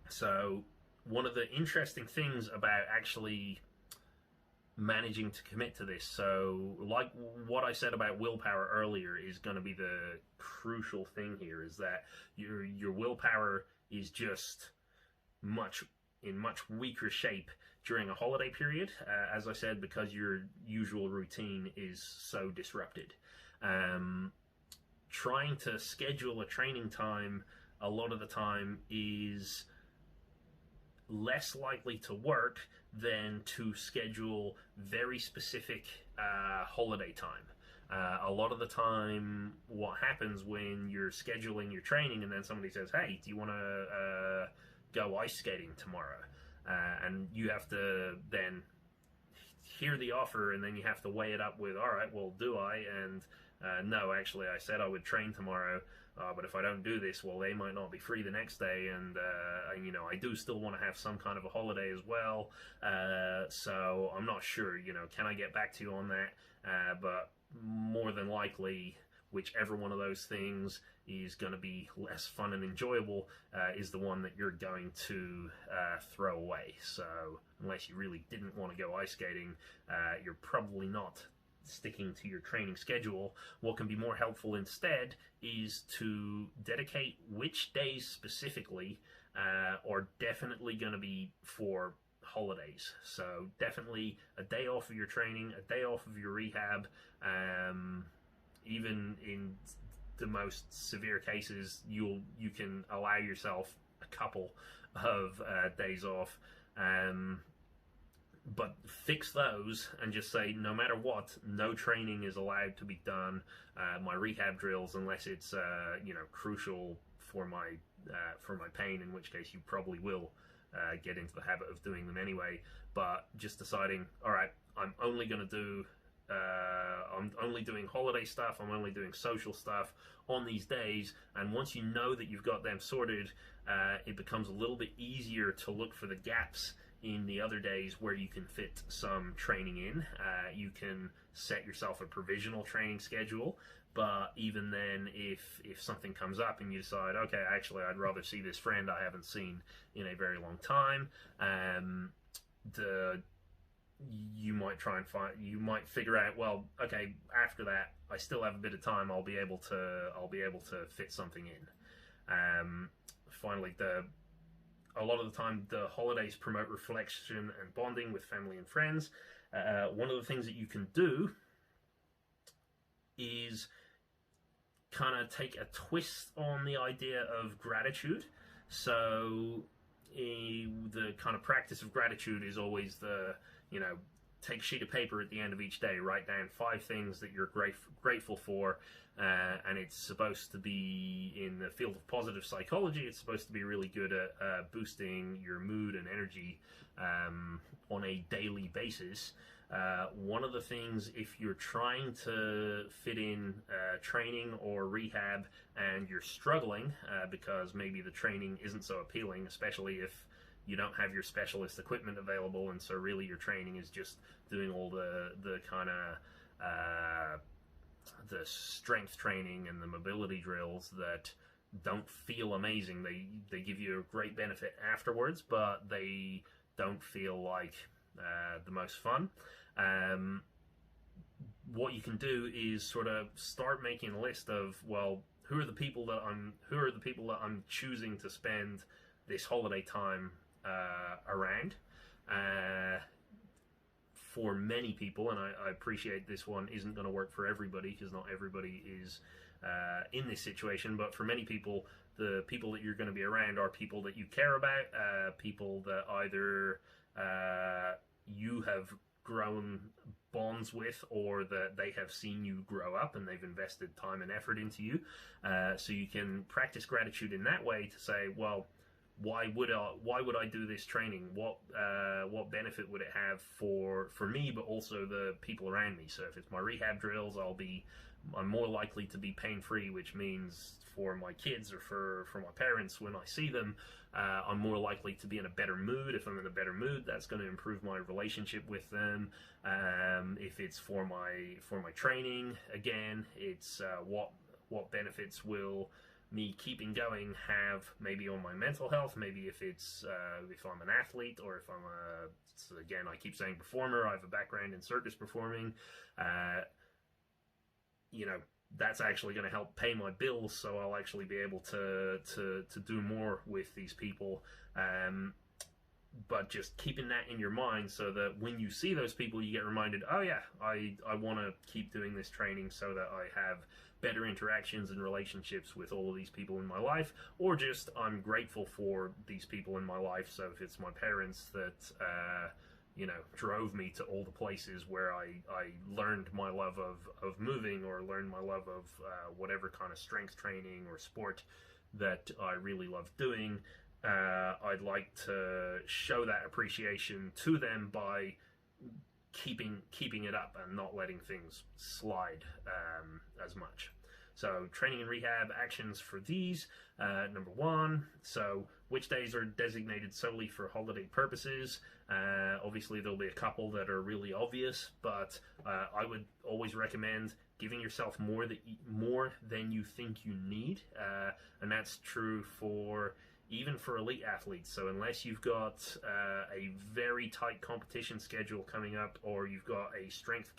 So one of the interesting things about actually managing to commit to this, so like what I said about willpower earlier, is going to be the crucial thing here, is that your willpower is just in much weaker shape during a holiday period, as I said, because your usual routine is so disrupted. Trying to schedule a training time a lot of the time is less likely to work than to schedule very specific holiday time. A lot of the time what happens when you're scheduling your training and then somebody says, hey, do you want to go ice skating tomorrow? And you have to then hear the offer, and then you have to weigh it up with, all right, well, do I? And no, actually, I said I would train tomorrow, but if I don't do this, well, they might not be free the next day, and you know, I do still want to have some kind of a holiday as well, so I'm not sure, you know, can I get back to you on that? But more than likely, whichever one of those things is going to be less fun and enjoyable is the one that you're going to throw away. So unless you really didn't want to go ice skating, you're probably not sticking to your training schedule. What can be more helpful instead is to dedicate which days specifically are definitely going to be for holidays. So definitely a day off of your training, a day off of your rehab. Even in the most severe cases, you can allow yourself a couple of days off, but fix those and just say, no matter what, no training is allowed to be done. My rehab drills, unless it's you know, crucial for my pain, in which case you probably will get into the habit of doing them anyway. But just deciding, all right, I'm only going to do I'm only doing holiday stuff, I'm only doing social stuff on these days, and once you know that you've got them sorted, it becomes a little bit easier to look for the gaps in the other days where you can fit some training in. You can set yourself a provisional training schedule, but even then, if something comes up and you decide, okay, actually I'd rather see this friend I haven't seen in a very long time, you might figure out, well, okay, after that I still have a bit of time, I'll be able to fit something in. Finally, a lot of the time the holidays promote reflection and bonding with family and friends. One of the things that you can do is kind of take a twist on the idea of gratitude. So the kind of practice of gratitude is always take a sheet of paper at the end of each day, write down 5 things that you're grateful for, and it's supposed to be, in the field of positive psychology, it's supposed to be really good at boosting your mood and energy on a daily basis. One of the things, if you're trying to fit in training or rehab and you're struggling because maybe the training isn't so appealing, especially if you don't have your specialist equipment available, and so really your training is just doing all the kind of the strength training and the mobility drills that don't feel amazing. They give you a great benefit afterwards, but they don't feel like the most fun. What you can do is sort of start making a list of, well, who are the people that I'm choosing to spend this holiday time around. For many people, and I appreciate this one isn't going to work for everybody, because not everybody is in this situation. But for many people, the people that you're going to be around are people that you care about, people that either you have grown bonds with, or that they have seen you grow up and they've invested time and effort into you. So you can practice gratitude in that way to say, well, why would I do this training? What benefit would it have for me, but also the people around me? So if it's my rehab drills, I'm more likely to be pain-free, which means for my kids or for my parents, when I see them, I'm more likely to be in a better mood. If I'm in a better mood, that's going to improve my relationship with them. If it's for my training, again, it's what benefits will me keeping going have, maybe on my mental health, maybe if I'm an athlete, or if I'm so again, I keep saying performer, I have a background in circus performing, that's actually going to help pay my bills, so I'll actually be able to do more with these people. But just keeping that in your mind, so that when you see those people, you get reminded, oh yeah, I want to keep doing this training so that I have better interactions and relationships with all of these people in my life, or just I'm grateful for these people in my life. So if it's my parents that drove me to all the places where I learned my love of moving, or learned my love of whatever kind of strength training or sport that I really love doing, I'd like to show that appreciation to them by keeping it up and not letting things slide as much. So training and rehab actions for these, number one, so which days are designated solely for holiday purposes? Obviously there'll be a couple that are really obvious, but I would always recommend giving yourself more than you think you need, and that's true even for elite athletes. So unless you've got a very tight competition schedule coming up, or you've got a strength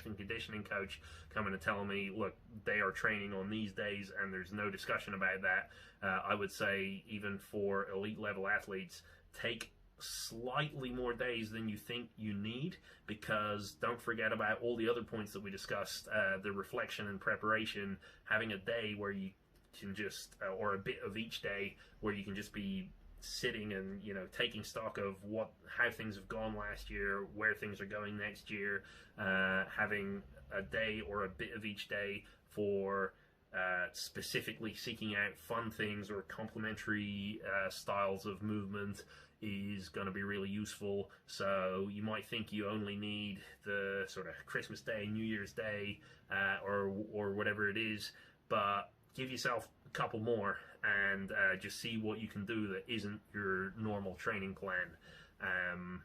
and conditioning coach coming to tell me, look, they are training on these days and there's no discussion about that, I would say even for elite level athletes, take slightly more days than you think you need, because don't forget about all the other points that we discussed, the reflection and preparation, having a day where you can just, or a bit of each day where you can just be sitting and taking stock of how things have gone last year, where things are going next year, having a day or a bit of each day for specifically seeking out fun things or complementary styles of movement is going to be really useful. So you might think you only need the sort of Christmas Day, New Year's Day, or whatever it is, but give yourself a couple more and just see what you can do that isn't your normal training plan.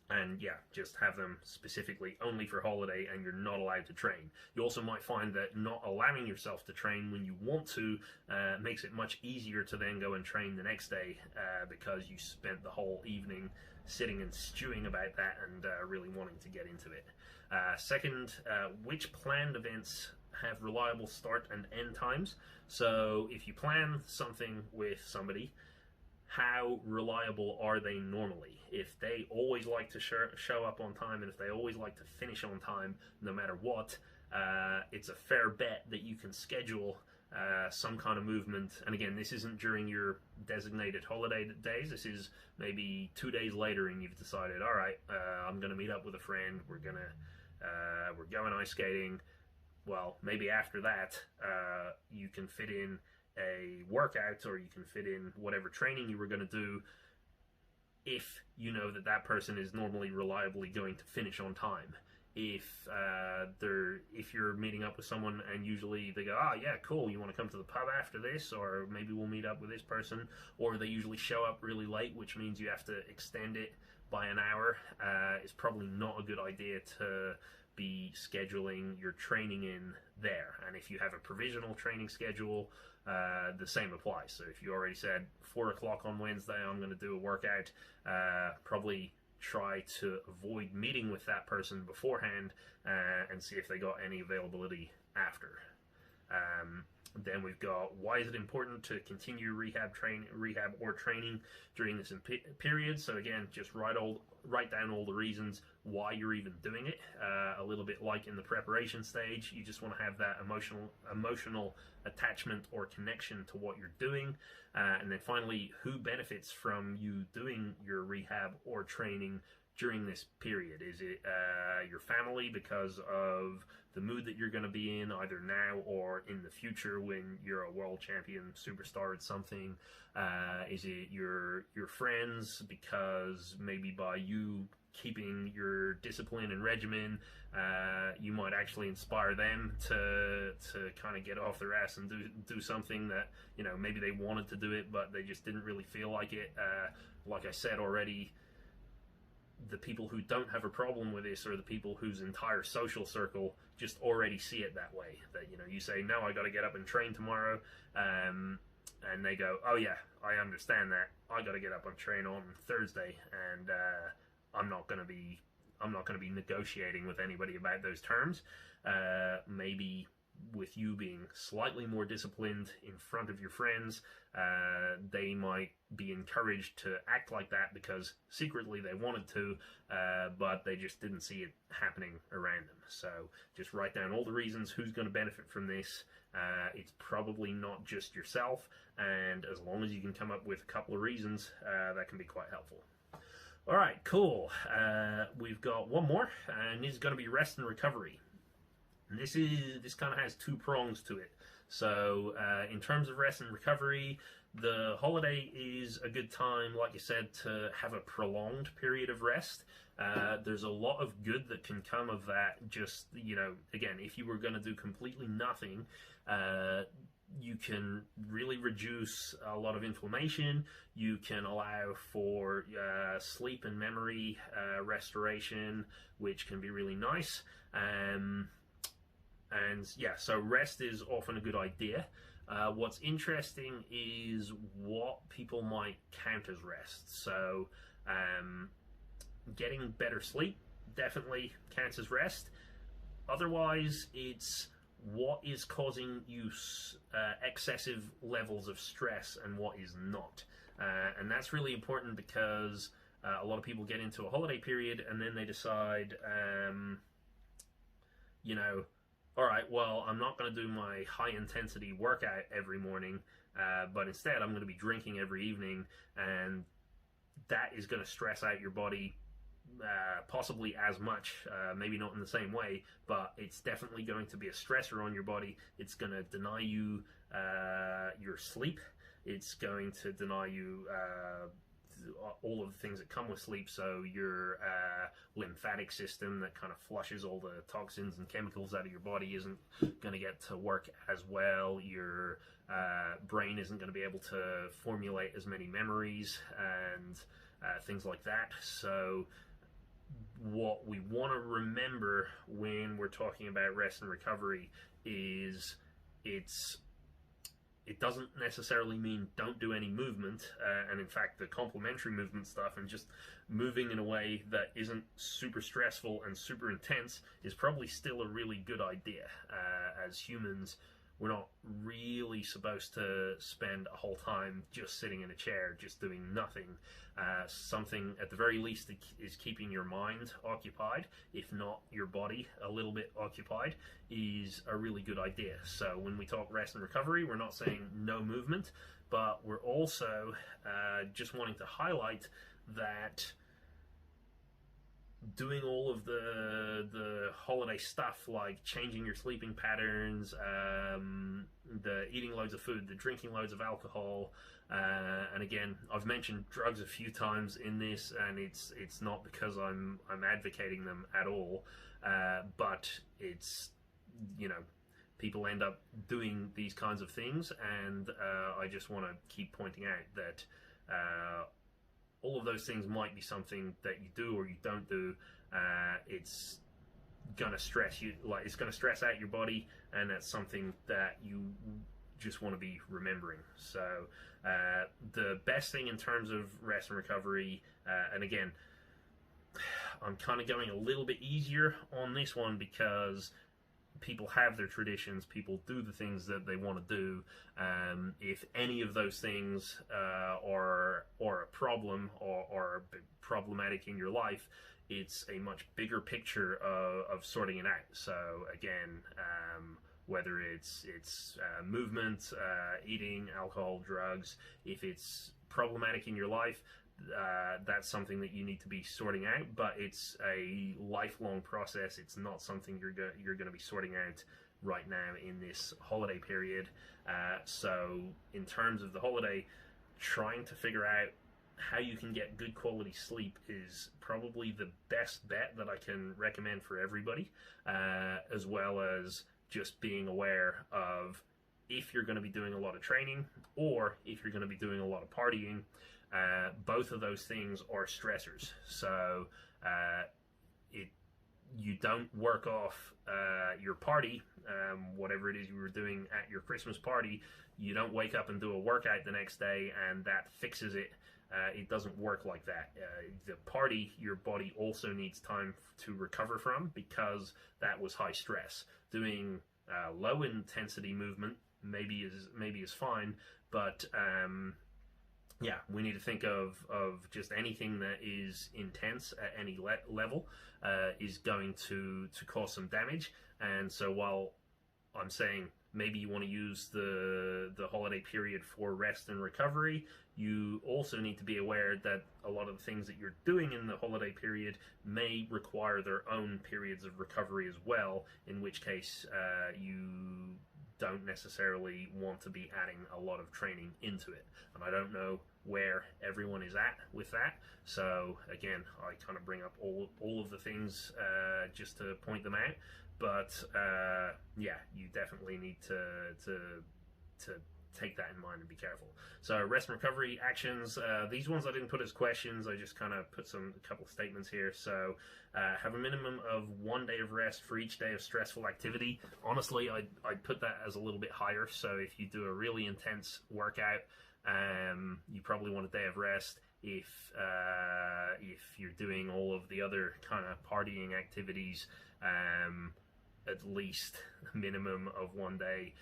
And yeah, just have them specifically only for holiday, and you're not allowed to train. You also might find that not allowing yourself to train when you want to makes it much easier to then go and train the next day, because you spent the whole evening sitting and stewing about that and really wanting to get into it. Second, which planned events have reliable start and end times? So if you plan something with somebody, how reliable are they normally? If they always like to show up on time, and if they always like to finish on time no matter what, it's a fair bet that you can schedule some kind of movement. And again, this isn't during your designated holiday days. This is maybe 2 days later and you've decided, all right, I'm going to meet up with a friend, we're going ice skating. Well, maybe after that, you can fit in a workout, or you can fit in whatever training you were going to do, if you know that person is normally reliably going to finish on time. If you're meeting up with someone and usually they go, oh yeah, cool, you want to come to the pub after this, or maybe we'll meet up with this person, or they usually show up really late, which means you have to extend it by an hour, it's probably not a good idea to be scheduling your training in there. And if you have a provisional training schedule, the same applies. So if you already said 4 o'clock on Wednesday I'm going to do a workout, probably try to avoid meeting with that person beforehand and see if they got any availability after. Then we've got, why is it important to continue rehab or training during this period? So again, just write down all the reasons why you're even doing it. A little bit like in the preparation stage, you just want to have that emotional attachment or connection to what you're doing. And then finally, who benefits from you doing your rehab or training during this period? Is it your family because of the mood that you're going to be in either now or in the future when you're a world champion superstar at something? Is it your friends because maybe by you keeping your discipline and regimen, you might actually inspire them to kind of get off their ass and do something that, you know, maybe they wanted to do it but they just didn't really feel like it. Like I said already, the people who don't have a problem with this are the people whose entire social circle just already see it that way. That, you know, you say, no, I got to get up and train tomorrow, and they go, oh yeah, I understand that. I got to get up and train on Thursday, and I'm not going to be negotiating with anybody about those terms. Maybe with you being slightly more disciplined in front of your friends, they might be encouraged to act like that because secretly they wanted to, but they just didn't see it happening around them. So just write down all the reasons who's going to benefit from this. It's probably not just yourself, and as long as you can come up with a couple of reasons, that can be quite helpful. All right, cool. We've got one more, and this is going to be rest and recovery. And this kind of has two prongs to it. So in terms of rest and recovery, the holiday is a good time, like you said, to have a prolonged period of rest. There's a lot of good that can come of that. Just, you know, again, if you were going to do completely nothing, you can really reduce a lot of inflammation. You can allow for sleep and memory restoration, which can be really nice. And yeah, so rest is often a good idea. What's interesting is what people might count as rest. So getting better sleep definitely counts as rest. Otherwise, it's what is causing you excessive levels of stress and what is not. And that's really important because a lot of people get into a holiday period and then they decide, you know, all right, well, I'm not going to do my high-intensity workout every morning, but instead I'm going to be drinking every evening, and that is going to stress out your body possibly as much, maybe not in the same way, but it's definitely going to be a stressor on your body. It's going to deny you your sleep. It's going to deny you all of the things that come with sleep, so your lymphatic system that kind of flushes all the toxins and chemicals out of your body isn't going to get to work as well. Your brain isn't going to be able to formulate as many memories and things like that. So what we want to remember when we're talking about rest and recovery is it doesn't necessarily mean don't do any movement, and in fact the complementary movement stuff and just moving in a way that isn't super stressful and super intense is probably still a really good idea. As humans, we're not really supposed to spend a whole time just sitting in a chair, just doing nothing. Something at the very least that is keeping your mind occupied, if not your body a little bit occupied, is a really good idea. So when we talk rest and recovery, we're not saying no movement, but we're also just wanting to highlight that doing all of the holiday stuff, like changing your sleeping patterns, the eating loads of food, the drinking loads of alcohol, and again, I've mentioned drugs a few times in this, and it's not because I'm advocating them at all, but it's, you know, people end up doing these kinds of things, and I just want to keep pointing out that all of those things might be something that you do or you don't do. It's gonna stress you, like it's gonna stress out your body, and that's something that you just want to be remembering. So the best thing in terms of rest and recovery, and again, I'm kind of going a little bit easier on this one because people have their traditions, people do the things that they want to do. If any of those things are a problem or problematic in your life, it's a much bigger picture of sorting it out. So again, whether it's movement, eating, alcohol, drugs, if it's problematic in your life, that's something that you need to be sorting out, but it's a lifelong process. It's not something you're going to be sorting out right now in this holiday period. So in terms of the holiday, trying to figure out how you can get good quality sleep is probably the best bet that I can recommend for everybody, as well as just being aware of if you're going to be doing a lot of training or if you're going to be doing a lot of partying. Both of those things are stressors. So you don't work off your party, whatever it is you were doing at your Christmas party. You don't wake up and do a workout the next day and that fixes it. It doesn't work like that. The party, your body also needs time to recover from, because that was high stress. Doing low intensity movement maybe is fine, but yeah, we need to think of just anything that is intense at any level is going to cause some damage. And so while I'm saying maybe you want to use the holiday period for rest and recovery, you also need to be aware that a lot of the things that you're doing in the holiday period may require their own periods of recovery as well, in which case you don't necessarily want to be adding a lot of training into it. And I don't know where everyone is at with that, so again, I kind of bring up all of the things just to point them out. But yeah, you definitely need to take that in mind and be careful. So rest and recovery actions, these ones I didn't put as questions, I just kind of put a couple statements here. So have a minimum of 1 day of rest for each day of stressful activity. Honestly, I'd put that as a little bit higher. So if you do a really intense workout, you probably want a day of rest. If you're doing all of the other kind of partying activities, at least a minimum of 1 day.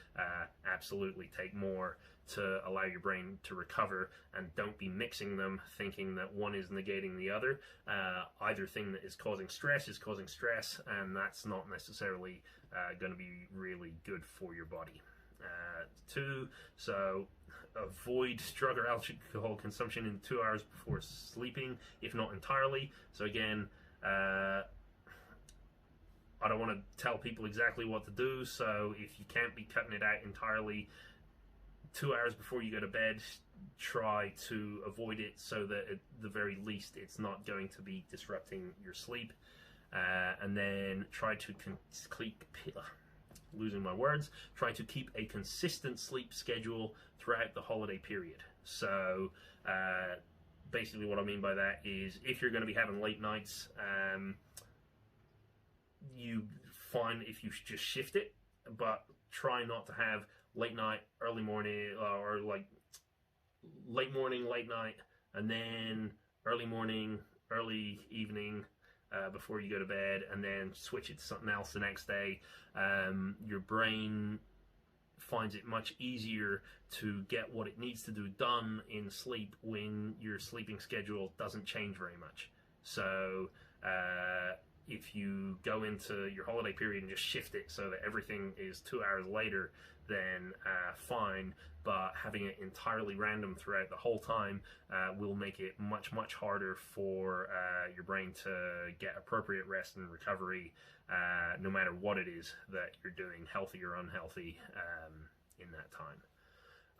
Absolutely take more to allow your brain to recover, and don't be mixing them thinking that one is negating the other. Either thing that is causing stress, and that's not necessarily going to be really good for your body. 2, so avoid drug or alcohol consumption in 2 hours before sleeping, if not entirely. So again, I don't want to tell people exactly what to do, so if you can't be cutting it out entirely, 2 hours before you go to bed, try to avoid it so that at the very least it's not going to be disrupting your sleep. And then try to try to keep a consistent sleep schedule throughout the holiday period. So basically what I mean by that is, if you're going to be having late nights, you find if you just shift it, but try not to have late night, early morning, or like late morning, late night, and then early morning, early evening before you go to bed, and then switch it to something else the next day. Your brain finds it much easier to get what it needs to do done in sleep when your sleeping schedule doesn't change very much. So if you go into your holiday period and just shift it so that everything is 2 hours later, then fine, but having it entirely random throughout the whole time will make it much, much harder for your brain to get appropriate rest and recovery, no matter what it is that you're doing, healthy or unhealthy, in that time.